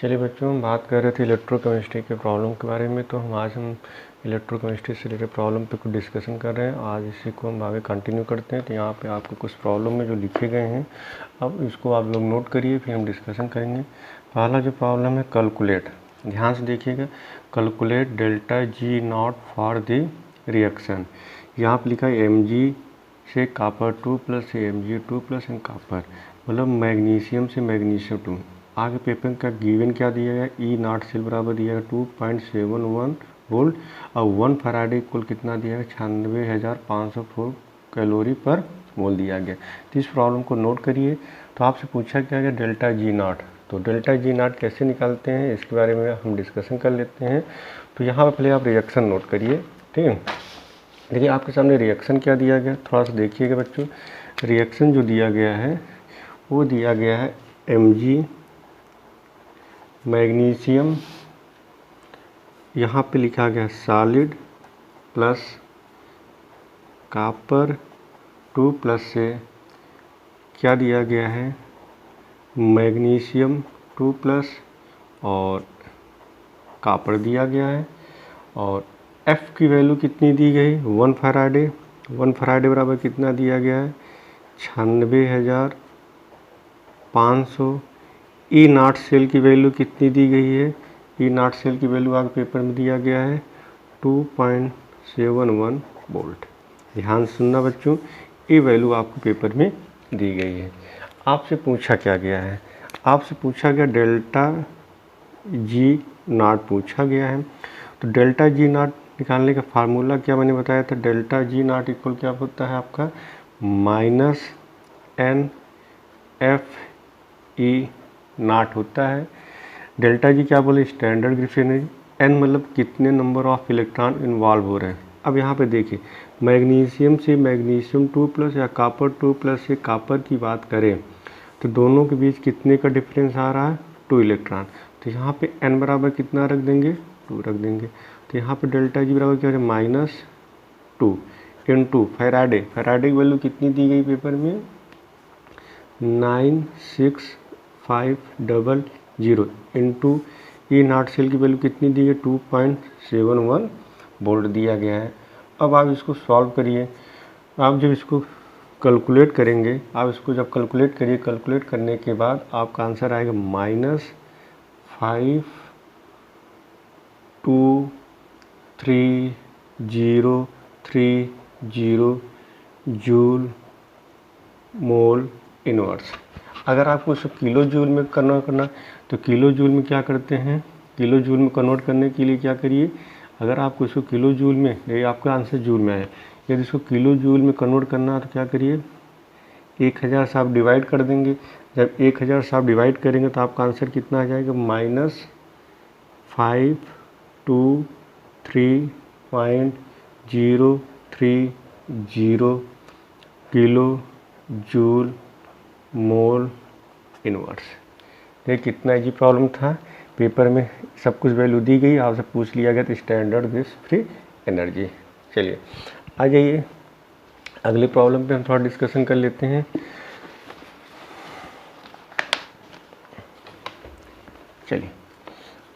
चलिए बच्चों, हम बात कर रहे थे इलेक्ट्रोकेमिस्ट्री के प्रॉब्लम के बारे में। तो आज हम इलेक्ट्रोकेमिस्ट्री से रिलेटेड प्रॉब्लम पे कुछ डिस्कशन कर रहे हैं। आज इसी को हम आगे कंटिन्यू करते हैं। तो यहाँ पे आपको कुछ प्रॉब्लम में जो लिखे गए हैं, अब इसको आप लोग नोट करिए, फिर हम डिस्कशन करेंगे। पहला जो प्रॉब्लम है कैलकुलेट, ध्यान से देखिएगा। Calculate delta G not for the reaction. यहाँ पर लिखा है Mg से copper 2 plus Mg2 plus and copper, मतलब मैग्नीशियम से मैग्नीशियम 2। आगे पेपर का गिवन क्या दिया गया, ई नॉट सेल बराबर दिया गया 2.71 वोल्ट और 1 फराडे इक्वल कितना दिया गया 96,504 कैलोरी पर मोल दिया गया। तो इस प्रॉब्लम को नोट करिए। तो आपसे पूछा क्या गया डेल्टा जी नॉट। तो डेल्टा जी नॉट कैसे निकालते हैं इसके बारे में हम डिस्कशन कर लेते हैं। तो यहाँ पर पहले आप रिएक्शन नोट करिए, ठीक है। देखिए आपके सामने रिएक्शन क्या दिया गया, थोड़ा सा देखिएगा बच्चों। रिएक्शन जो दिया गया है वो दिया गया है Mg मैग्नीशियम, यहाँ पे लिखा गया सॉलिड प्लस कॉपर 2 प्लस से क्या दिया गया है मैग्नीशियम 2 प्लस और कॉपर दिया गया है। और F की वैल्यू कितनी दी गई 1 फराडे। 1 फराडे बराबर कितना दिया गया है 96,500। ई नॉट सेल की वैल्यू कितनी दी गई है, ई नॉट सेल की वैल्यू आगे पेपर में दिया गया है 2.71 वोल्ट। ध्यान सुनना बच्चों, ये वैल्यू आपको पेपर में दी गई है। आपसे पूछा क्या गया है, आपसे पूछा गया डेल्टा जी नॉट पूछा गया है। तो डेल्टा जी नॉट निकालने का फार्मूला क्या मैंने बताया था, डेल्टा जी नॉट इक्वल क्या होता है आपका -NFE नॉट होता है। डेल्टा जी क्या बोले स्टैंडर्ड ग्रिफिन एनर्जी, एन मतलब कितने नंबर ऑफ इलेक्ट्रॉन इन्वॉल्व हो रहे हैं। अब यहाँ पे देखिए मैग्नीशियम से मैग्नीशियम 2 प्लस या कॉपर 2 प्लस से कॉपर की बात करें तो दोनों के बीच कितने का डिफरेंस आ रहा है 2 इलेक्ट्रॉन। तो यहाँ पे n बराबर कितना रख देंगे 2 रख देंगे। तो यहाँ पे डेल्टा जी बराबर क्या हो जाए -2 × फैराडे। फैराडे की वैल्यू कितनी दी गई पेपर में 96500 इंटू ई नॉट सेल की वैल्यू कितनी दी गई 2.71 वोल्ट दिया गया है। अब आप इसको सॉल्व करिए। आप जब इसको कैलकुलेट करेंगे, आप इसको जब कैलकुलेट करिए, कैलकुलेट करने के बाद आपका आंसर आएगा -52330 जूल मोल इनवर्स। अगर आपको इसको किलो जूल में करना तो किलो जूल में क्या करते हैं, किलो जूल में कन्वर्ट करने के लिए क्या करिए, अगर आपको इसको किलो जूल में, ये आपका आंसर जूल में है, यदि इसको किलो जूल में कन्वर्ट करना है तो क्या करिए 1000 से आप डिवाइड कर देंगे। जब 1000 से आप डिवाइड करेंगे तो आपका आंसर कितना आ जाएगा -523.030 किलो जूल मोल इनवर्स। ये कितना इजी प्रॉब्लम था, पेपर में सब कुछ वैल्यू दी गई, आपसे पूछ लिया गया तो स्टैंडर्ड दिस फ्री एनर्जी। चलिए आ जाइए अगले प्रॉब्लम पे हम थोड़ा डिस्कशन कर लेते हैं। चलिए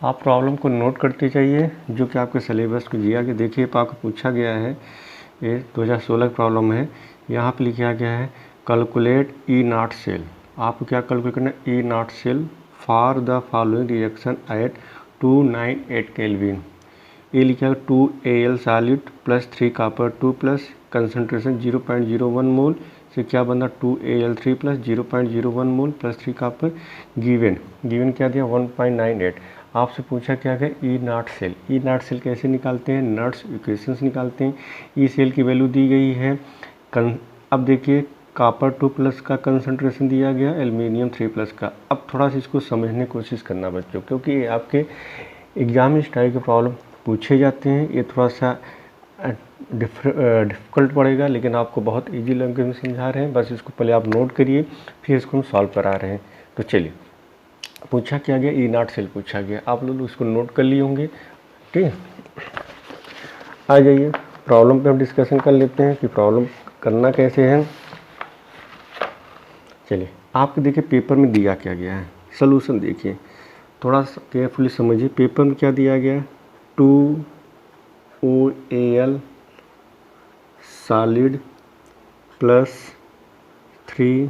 आप प्रॉब्लम को नोट करते जाइए जो कि आपके सिलेबस को दिया गया। देखिए आपको पूछा गया है, ये 2016 प्रॉब्लम है। यहाँ पे लिखा गया है कैलकुलेट ई नॉट सेल। आपको क्या कैलकुलेट करना है, E naught cell for the following reaction at 298 kelvin. ये लिखा है 2Al solid plus 3 copper 2 plus concentration 0.01 mole से क्या बना 2Al3 plus 0.01 mole plus 3 copper. Given क्या दिया 1.98। आपसे पूछा क्या गया E naught cell. E naught cell कैसे निकालते हैं, नट्स इक्वेशंस निकालते हैं। ई सेल की वैल्यू दी गई है अब देखिए कॉपर 2 प्लस का कंसंट्रेशन दिया गया, एल्युमिनियम 3 प्लस का। अब थोड़ा सा इसको समझने की कोशिश करना बच्चों, क्योंकि आपके एग्जाम में इस टाइप के प्रॉब्लम पूछे जाते हैं। ये थोड़ा सा डिफ़िकल्ट पड़ेगा, लेकिन आपको बहुत इजी लैंग्वेज में समझा रहे हैं। बस इसको पहले आप नोट करिए, फिर इसको हम सॉल्व करा रहे हैं। तो चलिए पूछा क्या गया ई नॉट सेल पूछा गया, आप लोग उसको नोट कर लिए होंगे, ठीक है। आ जाइए प्रॉब्लम पे हम डिस्कशन कर लेते हैं कि प्रॉब्लम करना कैसे है। चलिए आपको देखिए पेपर में दिया क्या गया है, सलूशन देखिए। थोड़ा केयरफुली समझिए, पेपर में क्या दिया गया है, 2OAl solid plus 3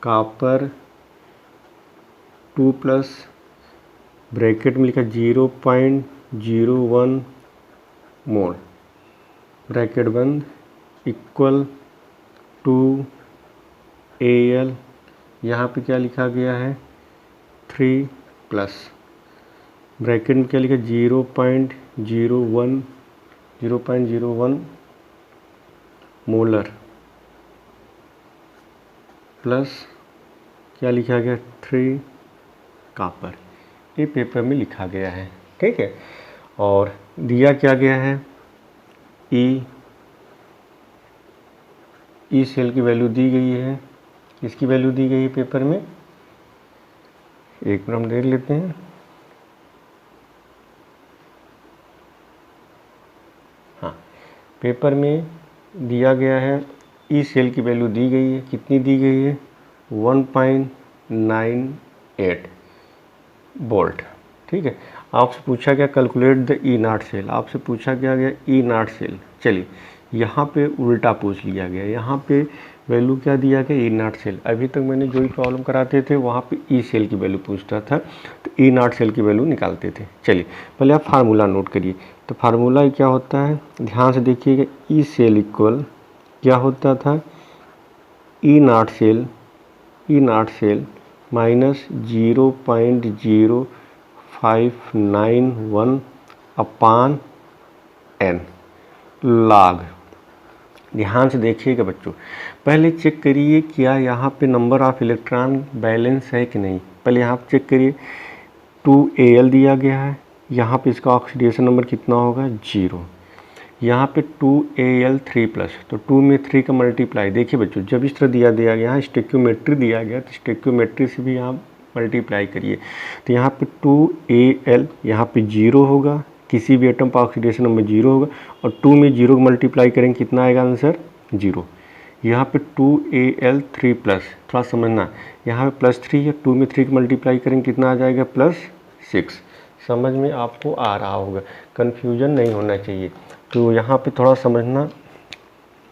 copper 2 plus bracket में लिखा 0.01 मोल ब्रैकेट बंद इक्वल 2Al, यहाँ पे क्या लिखा गया है 3 प्लस ब्रैकेट में क्या लिखा 0.01 मोलर प्लस क्या लिखा गया 3 कॉपर। ये पेपर में लिखा गया है, ठीक है। और दिया क्या गया है, ई सेल की वैल्यू दी गई है, इसकी वैल्यू दी गई है पेपर में, एक मिनट हम देख लेते हैं। हाँ, पेपर में दिया गया है ई सेल की वैल्यू दी गई है, कितनी दी गई है 1.98 वोल्ट, ठीक है। आपसे पूछा गया calculate the E naught cell, आपसे पूछा गया ई नॉट सेल। चलिए यहाँ पे उल्टा पूछ लिया गया, यहाँ पे वैल्यू क्या दिया गया ई नॉट सेल। अभी तक मैंने जो भी प्रॉब्लम कराते थे वहाँ पे ई सेल की वैल्यू पूछता था, तो ई नॉट सेल की वैल्यू निकालते थे। चलिए पहले आप फार्मूला नोट करिए, तो फार्मूला क्या होता है, ध्यान से देखिएगा। ई सेल इक्वल क्या होता था, E naught cell minus 0.0591 upon n log। ध्यान से देखिएगा बच्चों, पहले चेक करिए क्या यहाँ पे नंबर ऑफ इलेक्ट्रॉन बैलेंस है कि नहीं। पहले यहाँ पे चेक करिए, 2Al दिया गया है, यहाँ पे इसका ऑक्सीडेशन नंबर कितना होगा 0। यहाँ पे 2Al3 प्लस, तो 2 में 3 का मल्टीप्लाई। देखिए बच्चों, जब इस तरह दिया गया, यहाँ स्टेक्योमेट्री दिया गया, तो स्टेक्योमेट्री से भी यहाँ मल्टीप्लाई करिए। तो यहाँ पे 2Al यहाँ पे 0 होगा, किसी भी एटम पर ऑक्सीडेशन नंबर 0 होगा, और 2 में 0 को मल्टीप्लाई करेंगे, कितना आएगा आंसर 0। यहाँ पे 2Al3 प्लस, थोड़ा समझना, यहाँ पे +3 है, 2 में 3 को मल्टीप्लाई करेंगे, कितना आ जाएगा +6। समझ में आपको आ रहा होगा, कन्फ्यूजन नहीं होना चाहिए। तो यहाँ पे थोड़ा समझना,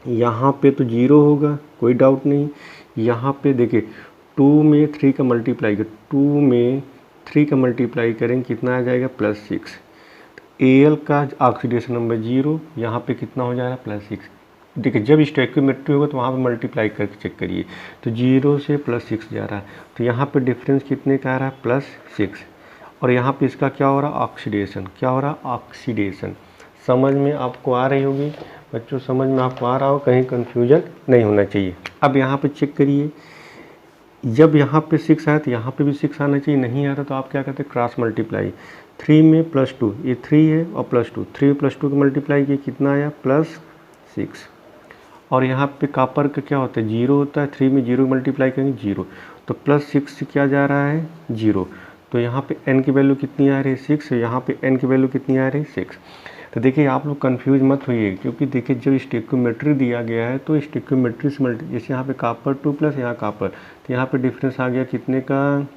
यहाँ पे तो 0 होगा, कोई डाउट नहीं। यहाँ पे देखिए 2 में 3 का मल्टीप्लाई कर, 2 में 3 का मल्टीप्लाई करेंगे, कितना आ जाएगा +6। Al का ऑक्सीडेशन नंबर 0, यहाँ पे कितना हो जाएगा +6। देखिए जब स्टोइकियोमेट्री होगा तो वहाँ पे मल्टीप्लाई करके चेक करिए, तो 0 से +6 जा रहा है, तो यहाँ पे डिफरेंस कितने का आ रहा है +6। और यहाँ पे इसका क्या हो रहा है ऑक्सीडेशन, क्या हो रहा है ऑक्सीडेशन। समझ में आपको आ रही होगी बच्चों, समझ में आपको आ रहा हो, कहीं कन्फ्यूजन नहीं होना चाहिए। अब यहाँ पे चेक करिए, जब यहाँ पे 6 आया तो यहाँ पे भी 6 आना चाहिए, नहीं आ रहा तो आप क्या करते हैं क्रॉस मल्टीप्लाई। 3 में +2, ये 3 है और +2, 3 में +2 को मल्टीप्लाई किया, कितना आया +6। और यहाँ पे कॉपर का क्या होता है 0 होता है, 3 में 0 मल्टीप्लाई करेंगे 0, तो +6 से क्या जा रहा है 0। तो यहाँ पे n की वैल्यू कितनी आ रही है 6, यहाँ पे n की वैल्यू कितनी आ रही है 6। तो देखिए आप लोग कंफ्यूज मत होइए, क्योंकि देखिए जब स्टेक्योमेट्री दिया गया है तो स्टेक्योमेट्री से जैसे यहाँ पे कॉपर 2 प्लस यहाँ कॉपर, तो यहाँ पे डिफरेंस आ गया, कितने का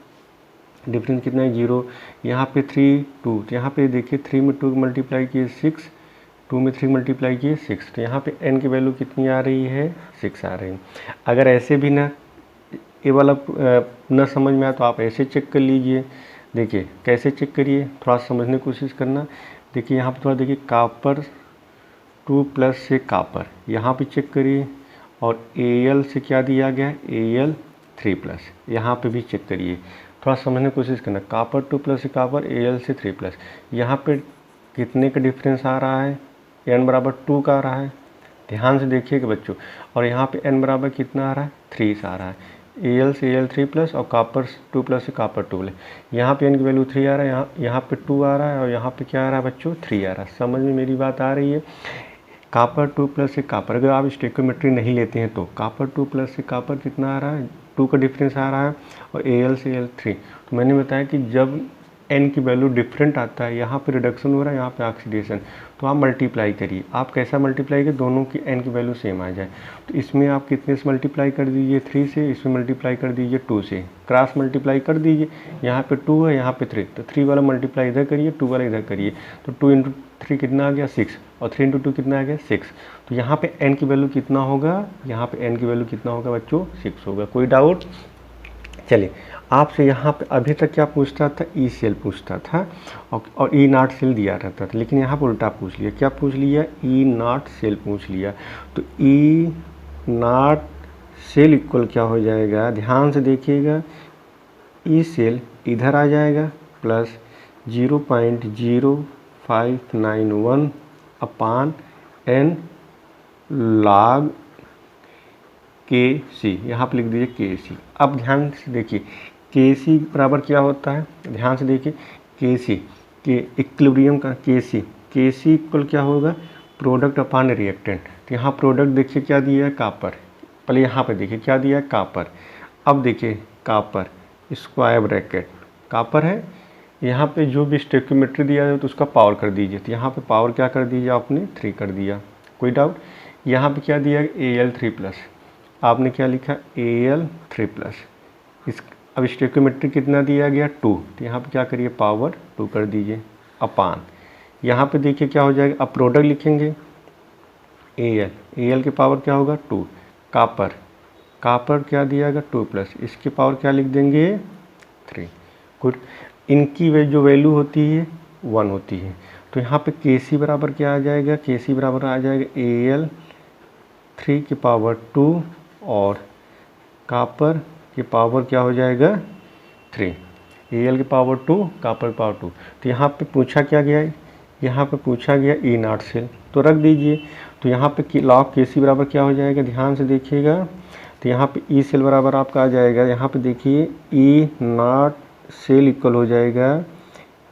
डिफरेंस कितना है 0। यहाँ पे 3 2, तो यहाँ पे देखिए 3 में 2 मल्टीप्लाई किए 6, 2 में 3 मल्टीप्लाई किए 6, तो यहाँ पे n की वैल्यू कितनी आ रही है 6 आ रही है। अगर ऐसे भी ना ये वाला न समझ में आया तो आप ऐसे चेक कर लीजिए। देखिए कैसे चेक करिए, थोड़ा समझने की कोशिश करना। देखिए यहाँ पे थोड़ा देखिए कॉपर 2 प्लस से कॉपर, यहाँ पे चेक करिए, और Al से क्या दिया गया है Al3 प्लस, यहाँ पे भी चेक करिए, थोड़ा समझने की कोशिश करना। कॉपर 2 प्लस से कॉपर, Al से 3 प्लस, यहाँ पे कितने का डिफरेंस आ रहा है, n बराबर 2 का आ रहा है, ध्यान से देखिएगा बच्चों। और यहाँ पे n बराबर कितना आ रहा है 3 से आ रहा है, Al से Al3 प्लस और कॉपर 2 प्लस से कॉपर 2 प्लस। यहाँ पे n की वैल्यू 3 आ रहा है, यहाँ पे 2 आ रहा है, और यहाँ पे क्या आ रहा है बच्चों 3 आ रहा है। समझ में मेरी बात आ रही है। कॉपर 2 प्लस से कॉपर, अगर आप स्टेक्योमेट्री नहीं लेते हैं तो कॉपर 2 प्लस से कॉपर कितना आ रहा है 2 का डिफरेंस आ रहा है, और Al से Al3। तो मैंने बताया कि जब n की वैल्यू डिफरेंट आता है, यहाँ पे रिडक्शन हो रहा है, यहाँ पे ऑक्सीडेशन, तो आप मल्टीप्लाई करिए। आप कैसा मल्टीप्लाई करिए, दोनों की n की वैल्यू सेम आ जाए। तो इसमें आप कितने से मल्टीप्लाई कर दीजिए, 3 से, इसमें मल्टीप्लाई कर दीजिए 2 से, क्रॉस मल्टीप्लाई कर दीजिए, यहाँ पे 2 है, यहाँ पे 3, तो 3 वाला मल्टीप्लाई इधर करिए, 2 वाला इधर करिए, तो 2 इंटू 3 कितना आ गया 6, और 3 इंटू 2 कितना आ गया 6। तो यहाँ पे n की वैल्यू कितना होगा, यहाँ पे n की वैल्यू कितना होगा बच्चों, 6 होगा। कोई डाउट? चलिए, आपसे यहाँ पे अभी तक क्या पूछता था, ई सेल पूछता था और ई नॉट सेल दिया रहता था, लेकिन यहाँ पर उल्टा पूछ लिया। क्या पूछ लिया, ई नॉट सेल पूछ लिया। तो ई नॉट सेल इक्वल क्या हो जाएगा, ध्यान से देखिएगा, ई सेल इधर आ जाएगा प्लस 0.0591 अपान n log के सी, यहाँ पर लिख दीजिए के सी। अब ध्यान से देखिए के सी बराबर क्या होता है, ध्यान से देखिए, के सी के इक्विलिब्रियम का के सी इक्वल क्या होगा, प्रोडक्ट अपान रिएक्टेंट। तो यहाँ प्रोडक्ट देखिए क्या दिया है, कापर, पहले यहाँ पे देखिए क्या दिया है, कापर। अब देखिए कापर स्क्वायर ब्रैकेट कापर है, यहाँ पे जो भी स्टोइकियोमेट्री दिया है तो उसका पावर कर दीजिए, तो यहाँ पे पावर क्या कर दीजिए आपने, 3 कर दिया। कोई डाउट? यहाँ पे क्या दिया है, Al3+, आपने क्या लिखा, Al3+। इस अब स्टोइकियोमेट्री कितना दिया गया, 2, तो यहाँ पे क्या करिए, पावर 2 कर दीजिए अपान, यहाँ पे देखिए क्या हो जाएगा, अब प्रोडक्ट लिखेंगे Al के पावर क्या होगा 2, कापर क्या दिया गया 2+, इसके पावर क्या लिख देंगे 3। गुड, इनकी जो वैल्यू होती है 1 होती है, तो यहाँ पे Kc बराबर क्या आ जाएगा, Kc बराबर आ जाएगा Al3 की पावर 2 और कापर की पावर क्या हो जाएगा 3, Al की पावर 2, कापर की पावर 2। तो यहाँ पे पूछा क्या गया है, यहाँ पे पूछा गया ई नॉट सेल, तो रख दीजिए। तो यहाँ पे लॉग के सी बराबर क्या हो जाएगा, ध्यान से देखिएगा, तो यहाँ पे ई सेल बराबर आपका आ जाएगा, यहाँ पे देखिए ई नॉट सेल इक्वल हो जाएगा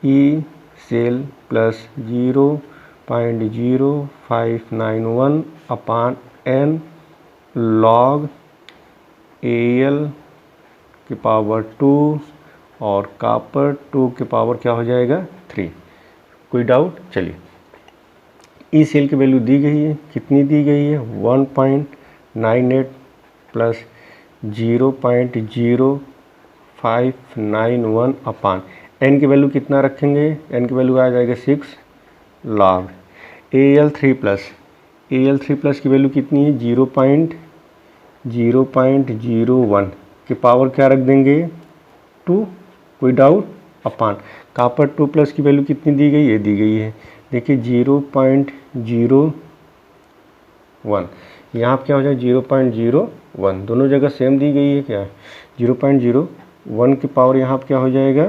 E cell plus 0.0591 upon n log Al की पावर 2 और कापर 2 की पावर क्या हो जाएगा 3। कोई डाउट? चलिए, ई सेल की वैल्यू दी गई है, कितनी दी गई है, 1.98 प्लस 0.0591 अपान n की वैल्यू कितना रखेंगे, n की वैल्यू आ जाएगा 6 log Al3+ की वैल्यू कितनी है, 0.01 की पावर क्या रख देंगे 2। कोई डाउट? अपान कापर 2+ की वैल्यू कितनी दी गई, ये दी गई है, देखिए 0.01, यहाँ क्या हो जाए 0.01, दोनों जगह सेम दी गई है, क्या 0.01 की पावर यहाँ क्या हो जाएगा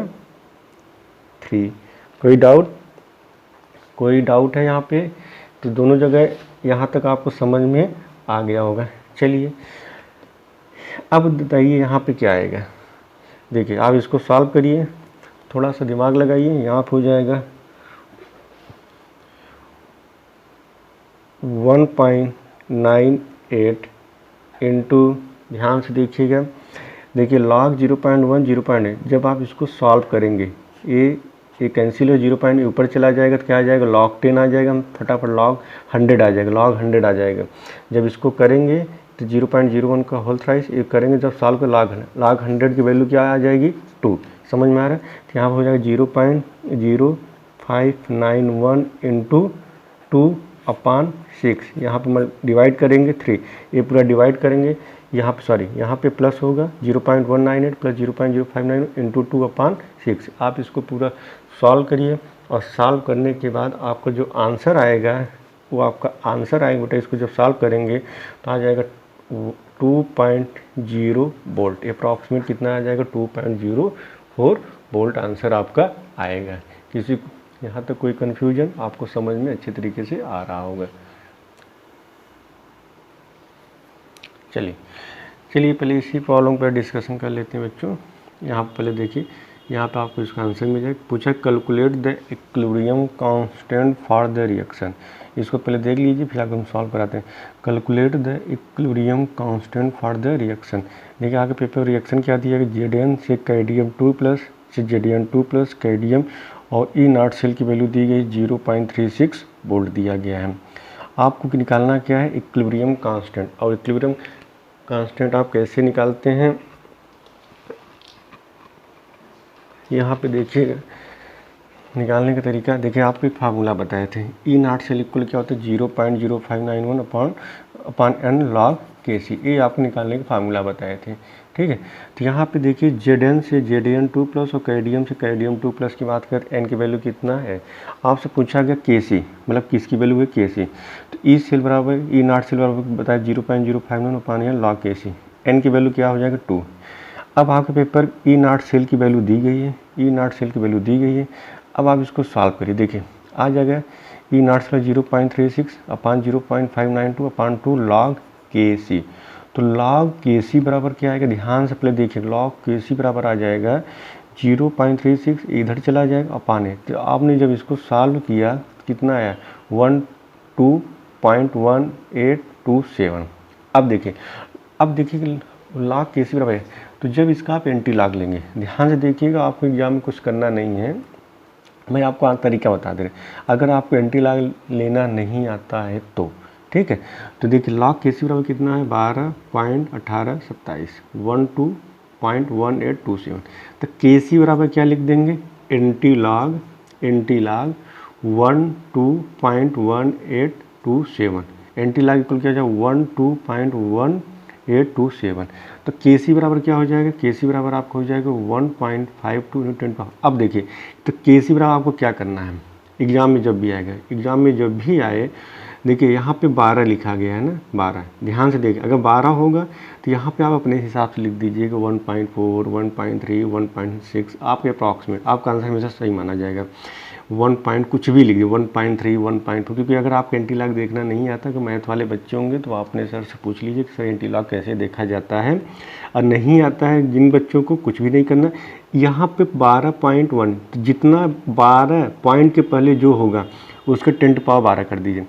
3। कोई डाउट? कोई डाउट है यहाँ पे? तो दोनों जगह यहाँ तक आपको समझ में आ गया होगा। चलिए, अब बताइए यहाँ पे क्या आएगा, देखिए आप इसको सॉल्व करिए, थोड़ा सा दिमाग लगाइए, यहाँ पे हो जाएगा 1.98 इंटू, ध्यान से देखिएगा, देखिए लॉग 0.1 0.8, जब आप इसको सॉल्व करेंगे ये कैंसिल हो, 0. ऊपर चला जाएगा तो क्या आ जाएगा, log 10 आ जाएगा, फटाफट log 100 आ जाएगा, log 100 आ जाएगा। जब इसको करेंगे तो 0.01 का होल थ्राइस ये करेंगे, जब सॉल्व कर log 100 की वैल्यू क्या आ जाएगी 2। समझ में आ रहा है? तो यहाँ पर हो जाएगा 0.0591 इंटू 2 अपान 6, यहाँ पर डिवाइड करेंगे 3, ये पूरा डिवाइड करेंगे, यहाँ पे सॉरी यहाँ पे प्लस होगा 0.198 प्लस 0.059 इंटू 2 अपान 6। आप इसको पूरा सॉल्व करिए और सॉल्व करने के बाद आपको जो आंसर आएगा वो आपका आंसर आएगा बेटा, इसको जब सॉल्व करेंगे तो आ जाएगा 2.0 वोल्ट, अप्रॉक्सीमेट कितना आ जाएगा 2.04 वोल्ट आंसर आपका आएगा। किसी यहाँ तक कोई कन्फ्यूजन आपको समझ में अच्छे तरीके से आ रहा होगा। चलिए पहले इसी प्रॉब्लम पर डिस्कशन कर लेते हैं बच्चों। यहाँ पर पहले देखिए, यहाँ पे आपको इसका आंसर मिल जाएगा, पूछा calculate the equilibrium constant for the reaction. इसको पहले देख लीजिए फिर आगे हम सॉल्व कराते हैं। Calculate the equilibrium constant for the reaction. देखिए आगे पेपर रिएक्शन क्या दिया है, Zn से कैडमियम 2 प्लस से Zn2 प्लस कैडमियम और ई नॉट सेल की वैल्यू दी गई 0.36 वोल्ट दिया गया है। आपको निकालना क्या है, इक्विलिब्रियम कांस्टेंट। और इक्विलिब्रियम कांस्टेंट आप कैसे निकालते हैं, यहाँ पे देखिएगा निकालने का तरीका। देखिए आपको एक फार्मूला बताए थे, ई नॉट सेल इक्वल क्या होता है 0.0591 अपॉन एन लॉग Kc, ये आपको निकालने का फार्मूला बताए थे। ठीक है, तो यहाँ पे देखिए Zn से Zn2 प्लस और कैडमियम से कैडमियम 2 प्लस की बात करें, एन की वैल्यू कितना है, आपसे पूछा गया Kc, मतलब किसकी वैल्यू है Kc। तो ई सेल बराबर ई नॉट सेल बराबर बताया 0.051 upon n log Kc, n की वैल्यू क्या हो जाएगा 2। अब आपके पेपर ई नॉट सेल की वैल्यू दी गई है, ई नॉट सेल की वैल्यू दी गई है। अब आप इसको सॉल्व करिए, देखिए आ जाएगा E naught cell 0.36 upon 0.592 upon 2 log Kc। तो log Kc बराबर क्या आएगा, ध्यान से पहले देखिए, log Kc बराबर आ जाएगा 0.36, इधर चला जाएगा अपान है। तो आपने जब इसको सॉल्व किया कितना आया 12.1827। अब देखिए log Kc बराबर है, तो जब इसका आप एंटी लॉग लेंगे, ध्यान से देखिएगा, आपको एग्जाम में कुछ करना नहीं है, मैं आपको तरीका बता दे रहा हूँ। अगर आपको एंटी लॉग लेना नहीं आता है तो ठीक है, तो देखिए log Kc बराबर कितना है 12.1827, 12.1827। तो Kc बराबर क्या लिख देंगे, anti log 12.1827, anti log equal क्या हो जाएगा 12.1827। तो Kc बराबर क्या हो जाएगा, Kc बराबर आपको हो जाएगा 1.52 × 10 पावर। अब देखिए तो Kc बराबर आपको क्या करना है, एग्जाम में जब भी आएगा, एग्जाम में जब भी आए, देखिए यहाँ पे 12 लिखा गया है ना, 12, ध्यान से देखिए, अगर 12 होगा तो यहाँ पे आप अपने हिसाब से लिख दीजिएगा 1.4, 1.3, 1.6, आपके अप्रॉक्सीमेट, आपका आंसर हमेशा सही माना जाएगा। 1 पॉइंट कुछ भी लिखिए, 1.3, 1.4, क्योंकि अगर आपको एंटी लॉग देखना नहीं आता, तो मैथ वाले बच्चे होंगे तो आप अपने सर से पूछ लीजिए कि सर एंटी लॉग कैसे देखा जाता है। और नहीं आता है जिन बच्चों को, कुछ भी नहीं करना, यहाँ पे 12.1, जितना 12 पॉइंट के पहले जो होगा उसके 10 to पावर 12 कर दीजिए।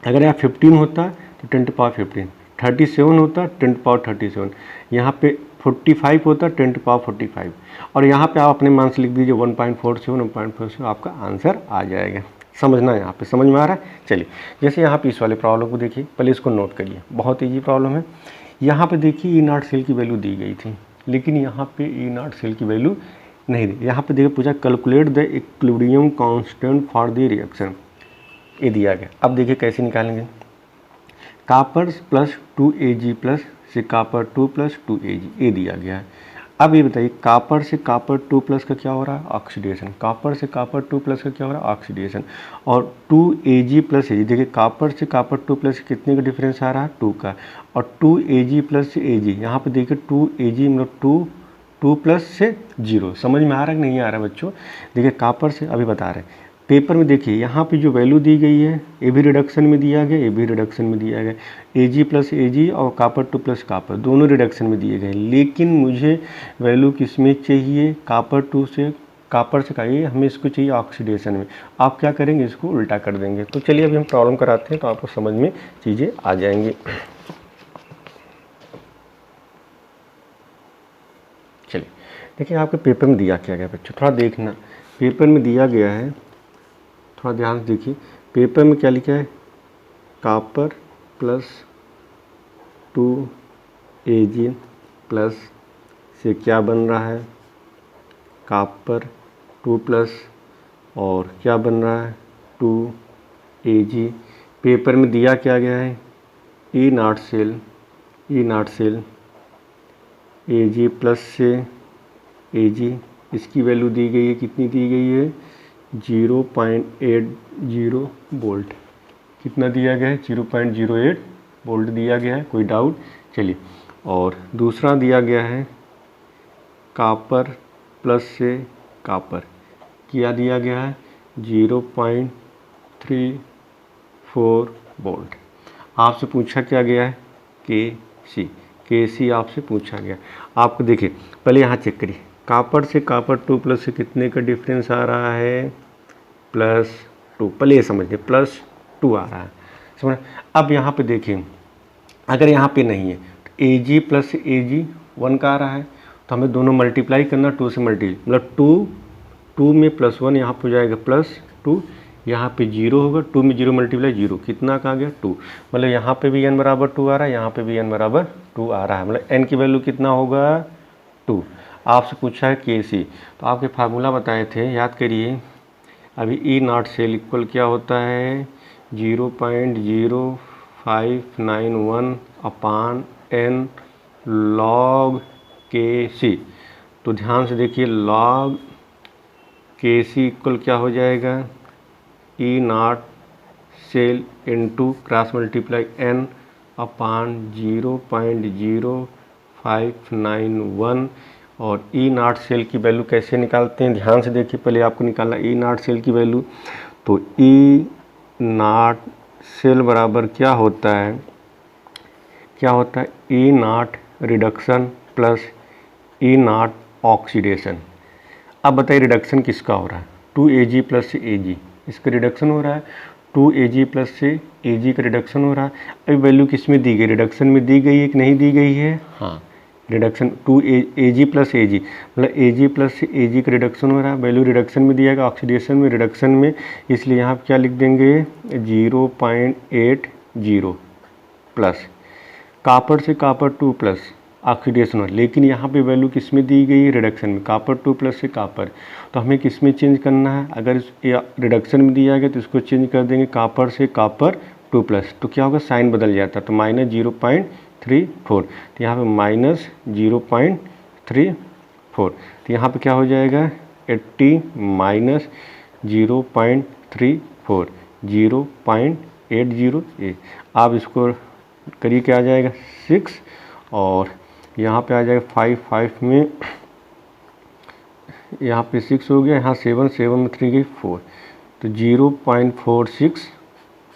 अगर यहाँ 15 होता तो 10 to पावर 15, 37 होता 10 to पावर 37, यहाँ पे 45 होता 10 to पावर 45, और यहाँ पे आप अपने मान से लिख दीजिए 1.47, 1.47, आपका आंसर आ जाएगा। समझना है, यहाँ पे समझ में आ रहा है। चलिए जैसे यहाँ पे इस वाले प्रॉब्लम को देखिए, पहले इसको नोट करिए, बहुत ईजी प्रॉब्लम है। यहाँ पे देखिए ई नॉट सेल की वैल्यू दी गई थी, लेकिन यहाँ पे ई नॉट सेल की वैल्यू नहीं दी। यहाँ पे देखिए पूछा calculate the equilibrium constant for the reaction, ये दिया गया। अब देखिए कैसे निकालेंगे, कॉपर प्लस 2Ag प्लस से कॉपर 2 प्लस 2Ag, ये दिया गया है। अब ये बताइए कॉपर से कॉपर 2 प्लस का क्या हो रहा है, ऑक्सीडेशन। कॉपर से कॉपर 2 प्लस का क्या हो रहा है, ऑक्सीडेशन। और 2Ag प्लस Ag, देखिए कॉपर से कॉपर 2 प्लस कितने का डिफरेंस आ रहा है, 2 का। और 2Ag प्लस Ag, यहाँ पे देखिए 2Ag मतलब 2 प्लस से 0। समझ में आ रहा है कि नहीं आ रहा है बच्चों। देखिए कॉपर से अभी बता रहे हैं, पेपर में देखिए यहाँ पे जो वैल्यू दी गई है, ये भी रिडक्शन में दिया गया, ये भी रिडक्शन में दिया गया, Ag प्लस Ag और कॉपर 2 प्लस कॉपर दोनों रिडक्शन में दिए गए। लेकिन मुझे वैल्यू किस में चाहिए, कॉपर 2 से कॉपर से चाहिए, हमें इसको चाहिए ऑक्सीडेशन में। आप क्या करेंगे, इसको उल्टा कर देंगे। तो चलिए अभी हम प्रॉब्लम कराते हैं तो आपको समझ में चीज़ें आ जाएंगी। चलिए देखिए आपके पेपर में दिया क्या गया बच्चों, थोड़ा देखना, पेपर में दिया गया है, थोड़ा ध्यान से देखिए। पेपर में क्या लिखा है, कॉपर प्लस 2Ag प्लस से क्या बन रहा है, कॉपर 2 प्लस और क्या बन रहा है 2Ag। पेपर में दिया क्या गया है, E naught cell Ag plus से Ag, इसकी वैल्यू दी गई है, कितनी दी गई है 0.80 वोल्ट। कितना दिया गया है, 0.08 वोल्ट दिया गया है, कोई डाउट। चलिए, और दूसरा दिया गया है कॉपर प्लस से कॉपर, क्या दिया गया है 0.34 वोल्ट। आपसे पूछा क्या गया है Kc आपसे पूछा गया। आपको देखिए पहले यहाँ चेक करिए, कॉपर से कॉपर 2 प्लस से कितने का डिफरेंस आ रहा है, +2। पहले ये समझिए +2 आ रहा है, समझ। अब यहाँ पे देखिए, अगर यहाँ पे नहीं है तो Ag प्लस Ag 1 का आ रहा है, तो हमें दोनों मल्टीप्लाई करना, 2 से मतलब 2 में +1 यहाँ पर हो जाएगा +2, यहाँ पे 0 होगा, 2 में 0 मल्टीप्लाई 0, कितना का आ गया 2। मतलब यहाँ पे भी n बराबर 2 आ रहा है, यहाँ पे भी n बराबर 2 आ रहा है, मतलब n की वैल्यू कितना होगा 2। आपसे पूछा है KC, तो आपके फार्मूला बताए थे, याद करिए। अभी ई नॉट सेल इक्वल क्या होता है 0.0591 अपान n log KC। तो ध्यान से देखिए, log KC इक्वल क्या हो जाएगा E naught cell into cross multiply n upon 0.0591। और ई नॉट सेल की वैल्यू कैसे निकालते हैं, ध्यान से देखिए। पहले आपको निकालना ई नॉट सेल की वैल्यू। तो ई नॉट सेल बराबर क्या होता है, E naught reduction plus E naught oxidation. अब बताइए रिडक्शन किसका हो रहा है, 2Ag प्लस Ag, इसका रिडक्शन हो रहा है। 2Ag प्लस से Ag का रिडक्शन हो रहा है। अभी वैल्यू किस में दी गई, रिडक्शन में दी गई है कि नहीं दी गई है, हाँ रिडक्शन 2Ag प्लस Ag, मतलब Ag प्लस से Ag का रिडक्शन हो रहा है। वैल्यू रिडक्शन में दिया गया, ऑक्सीडेशन में, रिडक्शन में, इसलिए यहाँ पर क्या लिख देंगे 0.80 प्लस कॉपर से कॉपर 2 प्लस ऑक्सीडेशन। लेकिन यहाँ पे वैल्यू किस में दी गई है, रिडक्शन में, कॉपर 2 प्लस से कॉपर। तो हमें किस में चेंज करना है, अगर रिडक्शन में दिया गया तो इसको चेंज कर देंगे कॉपर से कॉपर 2 प्लस। तो क्या होगा, साइन बदल जाता है, तो -0.34। तो यहाँ पे -0.34। तो यहाँ पे क्या हो जाएगा 80 माइनस 0.34, 0.808। आप इसको करिए, क्या आ जाएगा 6, और यहाँ पे आ जाएगा 5 में, यहाँ पे 6 हो गया, यहाँ 7 में 3 गई 4, तो 0.46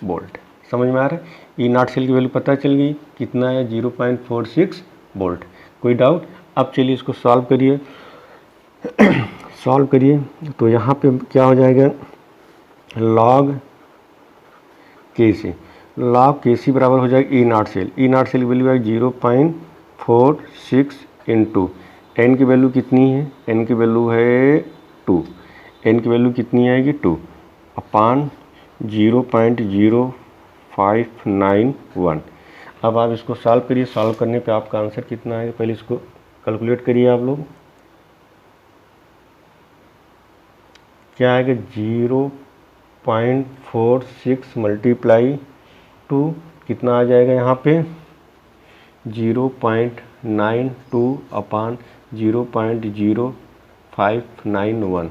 वोल्ट। समझ में आ रहा है, ई नॉट सेल की वैल्यू पता चल गई कितना है 0.46 वोल्ट। कोई डाउट। अब चलिए इसको सॉल्व करिए। सॉल्व करिए तो यहाँ पे क्या हो जाएगा log KC बराबर हो जाएगा ई नॉट सेल की वैल्यू आएगी 0.46 इंटू n की वैल्यू कितनी है, n की वैल्यू है 2, n की वैल्यू कितनी आएगी 2 अपान 0.0591। अब आप इसको सॉल्व करिए। सॉल्व करने पे आपका आंसर कितना आएगा, पहले इसको कैलकुलेट करिए आप लोग। क्या आएगा 0.46 मल्टीप्लाई 2, कितना आ जाएगा यहाँ पे 0.92 अपान 0.0591।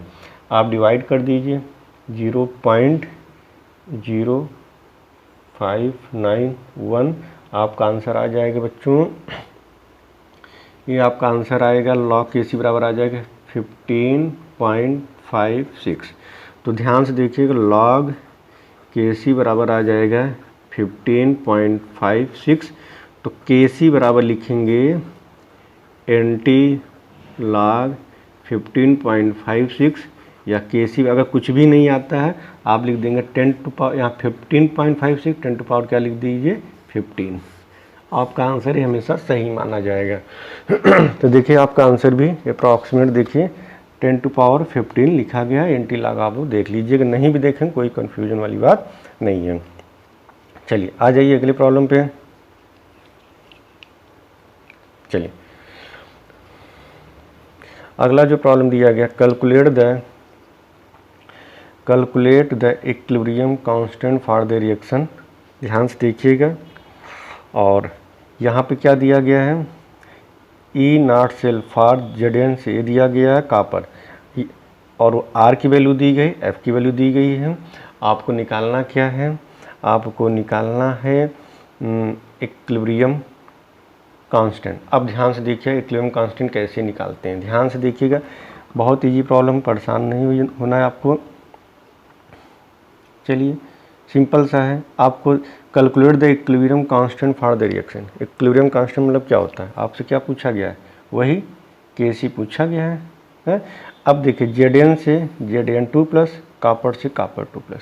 आप डिवाइड कर दीजिए 0.0591, आपका आंसर आ जाएगा बच्चों, ये आपका आंसर आएगा log KC बराबर आ जाएगा 15.56। तो ध्यान से देखिएगा, log KC बराबर आ जाएगा 15.56। तो KC बराबर लिखेंगे log 15.56, या KC अगर कुछ भी नहीं आता है आप लिख देंगे 10 टू पावर, यहाँ 15.56 10 टू पावर क्या लिख दीजिए 15। आपका आंसर ही हमेशा सही माना जाएगा। तो देखिए आपका आंसर भी अप्रॉक्सीमेट देखिए 10 टू पावर 15 लिखा गया है। NT log आप लोग देख लीजिएगा, नहीं भी देखें कोई कन्फ्यूजन वाली बात नहीं है। चलिए आ जाइए अगले प्रॉब्लम पे। चलिए अगला जो प्रॉब्लम दिया गया, calculate the equilibrium constant for the reaction. ध्यान से देखिएगा, और यहाँ पे क्या दिया गया है E naught cell for Zn से दिया गया है कॉपर, और R की वैल्यू दी गई, F की वैल्यू दी गई है। आपको निकालना क्या है, आपको निकालना है इक्विलिब्रियम कांस्टेंट। अब ध्यान से देखिए इक्विलिब्रियम कांस्टेंट कैसे निकालते हैं, ध्यान से देखिएगा, बहुत इजी प्रॉब्लम, परेशान नहीं होना है आपको। चलिए सिंपल सा है, आपको calculate the equilibrium constant for the reaction. Equilibrium constant मतलब क्या होता है, आपसे क्या पूछा गया है, वही KC पूछा गया है। अब देखिए Zn से Zn2 प्लस, कॉपर से कॉपर 2 प्लस।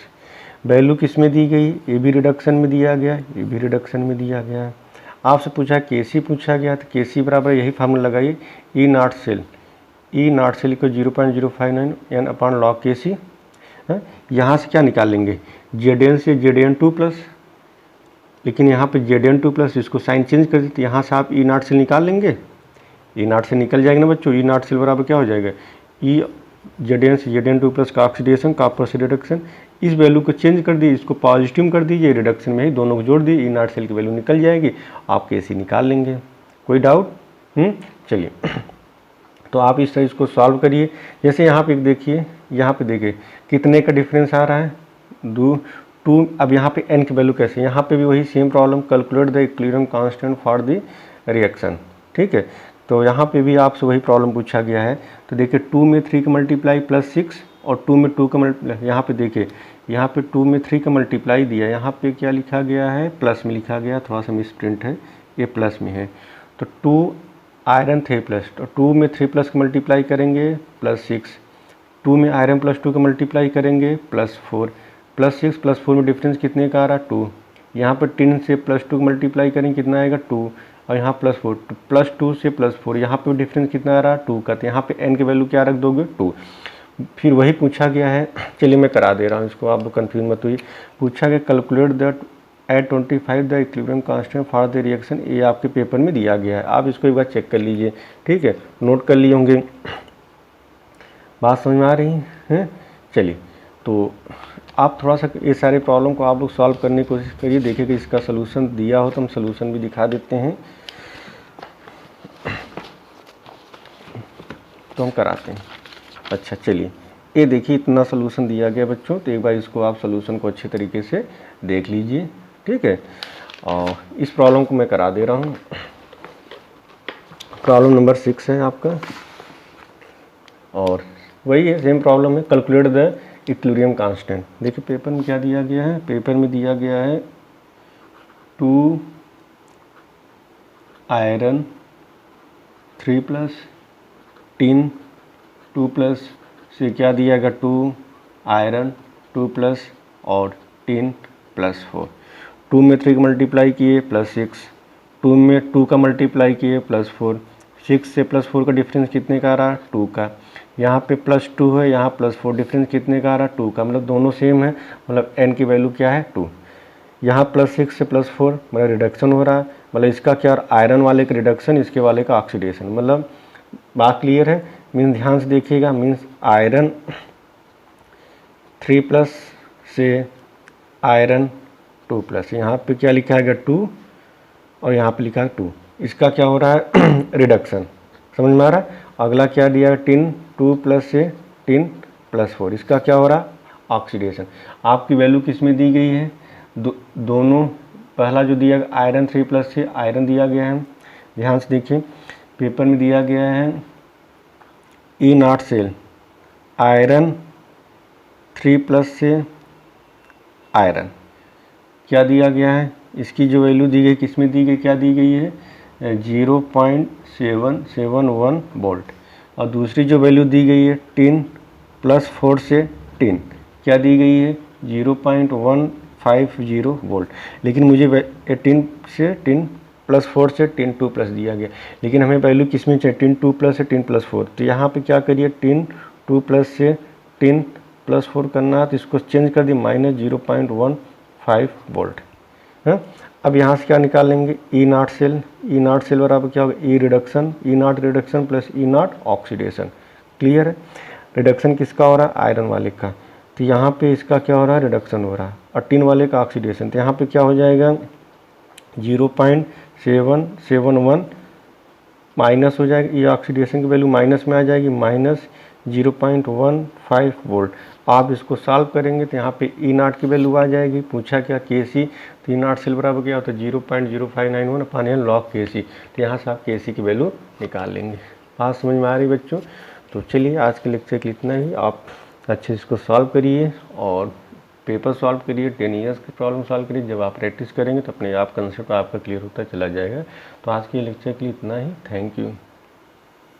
वैल्यू किस में दी गई, ये भी रिडक्शन में दिया गया, ये भी रिडक्शन में दिया गया है। आपसे पूछा के सी पूछा गया, तो के सी बराबर यही फार्मूला लगाइए, E naught cell, E naught cell को 0.059 एन अपॉन लॉग के सी। यहाँ से क्या निकाल लेंगे, जेड एन से जेड एन 2 प्लस, लेकिन यहाँ पे जेड एन 2 प्लस, इसको साइन चेंज कर दी, तो यहाँ से आप ई नॉट सेल निकाल लेंगे, ई नॉट से निकल जाएगा ना बच्चों। ई नॉट सेल बराबर क्या हो जाएगा, ई जेड एन से जेड एन 2 प्लस का ऑक्सीडेशन का आपस रिडक्शन। इस वैल्यू को चेंज कर दीजिए, इसको पॉजिटिव कर दीजिए, रिडक्शन में ही दोनों को जोड़ दीजिए, ई नॉट सेल की वैल्यू निकल जाएगी, आप कैसे निकाल लेंगे। कोई डाउट? चलिए तो आप इस तरह इसको सॉल्व करिए। जैसे यहाँ पे देखिए, यहाँ पे देखिए कितने का डिफरेंस आ रहा है, 2। अब यहाँ पे n की वैल्यू कैसे, यहाँ पे भी वही same problem, calculate the equilibrium constant for the reaction. ठीक है, तो यहाँ पे भी आपसे वही प्रॉब्लम पूछा गया है। तो देखिए 2 में 3 का मल्टीप्लाई प्लस 6 और 2 में 2 का मल्टीप्लाई, यहाँ पे देखिए यहाँ पे 2 में 3 का मल्टीप्लाई दिया, यहाँ पे क्या लिखा गया है, प्लस में लिखा गया, थोड़ा सा मिस प्रिंट है, ये प्लस में है। तो 2 आयरन थे प्लस, तो 2 में 3 प्लस का मल्टीप्लाई करेंगे प्लस 6, 2 में आयरन प्लस 2 का मल्टीप्लाई करेंगे प्लस 4, प्लस 6 प्लस 4 में डिफरेंस कितने का आ रहा, 2। यहाँ पर 10 से प्लस 2 का मल्टीप्लाई करेंगे कितना आएगा, 2, और यहाँ प्लस 4, प्लस 2 से प्लस 4, यहाँ पे डिफरेंस कितना आ रहा, 2 का, तो यहाँ पे n की वैल्यू क्या रख दोगे, 2। फिर वही पूछा गया है, चलिए मैं करा दे रहा हूँ इसको, आप कन्फ्यूज मत हुई। पूछा गया calculate that at 25 the equilibrium constant for the reaction, ये आपके पेपर में दिया गया है, आप इसको एक बार चेक कर लीजिए। ठीक है, नोट कर लिए होंगे, बात समझ में आ रही है। चलिए तो आप थोड़ा सा ये सारे प्रॉब्लम को आप लोग सॉल्व करने की कोशिश करिए, देखिए कि इसका सलूशन दिया हो तो हम सलूशन भी दिखा देते हैं, तो हम कराते हैं। अच्छा चलिए, ये देखिए इतना सलूशन दिया गया बच्चों, तो एक बार इसको आप सलूशन को अच्छे तरीके से देख लीजिए। ठीक है, और इस प्रॉब्लम को मैं करा दे रहा हूँ। प्रॉब्लम नंबर 6 है आपका, और वही है, सेम प्रॉब्लम है, कैलकुलेट द इक्विलिब्रियम कांस्टेंट। देखिए पेपर में क्या दिया गया है, पेपर में दिया गया है 2 आयरन 3 प्लस, टिन 2 प्लस से क्या दिया गया, 2 आयरन 2 प्लस और टिन प्लस 4। 2 में 3 का मल्टीप्लाई किए प्लस 6, 2 में 2 का मल्टीप्लाई किए प्लस 4, 6 से प्लस 4 का डिफरेंस कितने का आ रहा, 2 का। यहाँ पे प्लस 2 है, यहाँ प्लस 4, डिफरेंस कितने का आ रहा, 2 का, मतलब दोनों सेम है, मतलब n की वैल्यू क्या है, 2। यहाँ प्लस 6 से प्लस 4 मतलब रिडक्शन हो रहा है, मतलब इसका क्या, आयरन वाले का रिडक्शन, इसके वाले का ऑक्सीडेशन, मतलब बात क्लियर है। मीन्स ध्यान से देखिएगा, मीन्स आयरन 3 प्लस से आयरन 2 प्लस, यहाँ पे क्या लिखा है 2 और यहाँ पे लिखा है 2, इसका क्या हो रहा है रिडक्शन, समझ में आ रहा है। अगला क्या दिया, टिन 2 प्लस से टिन प्लस 4, इसका क्या हो रहा, ऑक्सीडेशन। आपकी वैल्यू किस में दी गई है, दोनों, पहला जो दिया आयरन 3 प्लस से आयरन दिया गया है, ध्यान से देखिए पेपर में दिया गया है E naught cell iron 3 plus से आयरन, क्या दिया गया है, इसकी जो वैल्यू दी गई किस में दी गई, क्या दी गई है 0.771 वोल्ट, और दूसरी जो वैल्यू दी गई है टिन प्लस 4 से टिन, क्या दी गई है 0.150 वोल्ट। लेकिन मुझे टिन से टिन प्लस 4 से टिन 2 प्लस दिया गया, लेकिन हमें वैल्यू किस में चाहिए, टिन 2 प्लस से टिन प्लस 4, तो यहाँ पे क्या करिए, टिन 2 प्लस से टिन प्लस 4 करना है, तो इसको चेंज कर दी -0.15 वोल्ट है। अब यहाँ से क्या निकाल लेंगे, E naught cell, E naught cell बराबर क्या होगा, E reduction, E naught reduction plus E naught oxidation. Clear है, रिडक्शन किसका हो रहा है, आयरन वाले का, तो यहाँ पे इसका क्या हो रहा है, रिडक्शन हो रहा है, और टिन वाले का ऑक्सीडेशन, तो यहाँ पे क्या हो जाएगा 0.771 माइनस हो जाएगी, ये ऑक्सीडेशन की वैल्यू माइनस में आ जाएगी, -0.15 वोल्ट। आप इसको सॉल्व करेंगे तो यहाँ पे ई नॉट की वैल्यू आ जाएगी, पूछा क्या के सी, तो ई नॉट सेल बराबर क्या होता है 0.0591 अपॉन एन लॉग के सी, तो यहाँ से आप के सी की वैल्यू निकाल लेंगे। बात समझ में आ रही बच्चों। तो चलिए आज के लेक्चर के इतना ही, आप अच्छे से इसको सॉल्व करिए और पेपर सॉल्व करिए, 10 ईयर्स की प्रॉब्लम सॉल्व करिए। जब आप प्रैक्टिस करेंगे तो अपने आप कंसेप्ट आपका क्लियर होता चला जाएगा। तो आज के लेक्चर के लिए इतना ही, थैंक यू।